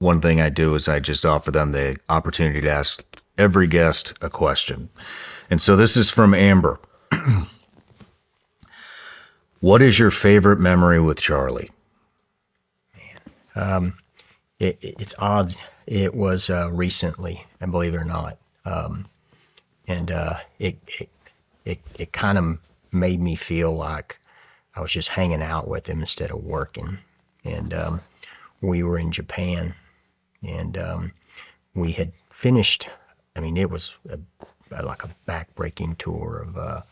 one thing I do is I just offer them the opportunity to ask every guest a question. And so this is from Amber. What is your favorite memory with Charlie? It's odd. It was recently, and believe it or not, and it kind of made me feel like I was just hanging out with him instead of working. And we were in Japan, and we had finished. I mean, it was like a backbreaking tour of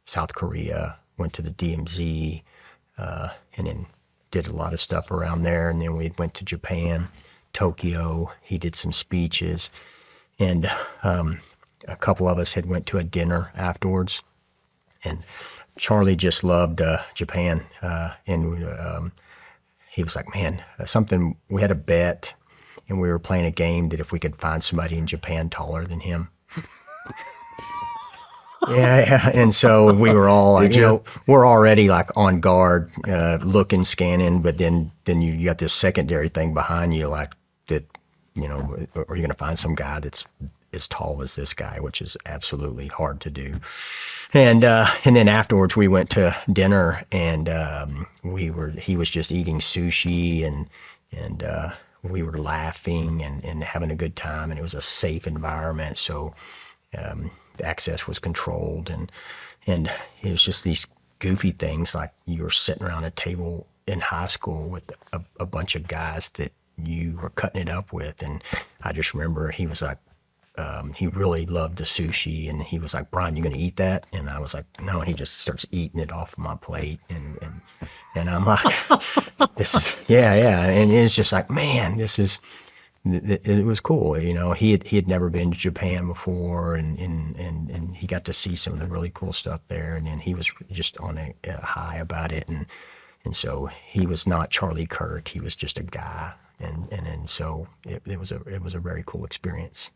South Korea. Went to the DMZ, and then did a lot of stuff around there. And then we went to Japan, Tokyo. He did some speeches, and a couple of us had went to a dinner afterwards. And Charlie just loved Japan, and he was like, "Man, something." We had a bet, and we were playing a game that if we could find somebody in Japan taller than him. Yeah, and so we were all like, we're already like on guard, looking, scanning, but then you got this secondary thing behind you, like that, are you going to find some guy that's as tall as this guy, which is absolutely hard to do. And then afterwards we went to dinner, and he was just eating sushi, and we were laughing and having a good time, and it was a safe environment. So the access was controlled, and it was just these goofy things, like you were sitting around a table in high school with a bunch of guys that you were cutting it up with. And I just remember he was like, he really loved the sushi, and he was like, "Brian, you gonna eat that?" And I was like, "No." And he just starts eating it off my plate, and I'm like, "This is yeah." And it's just like, man, it was cool. He had never been to Japan before, and he got to see some of the really cool stuff there. And then he was just on a high about it, and so he was not Charlie Kirk. He was just a guy, and so it was a very cool experience.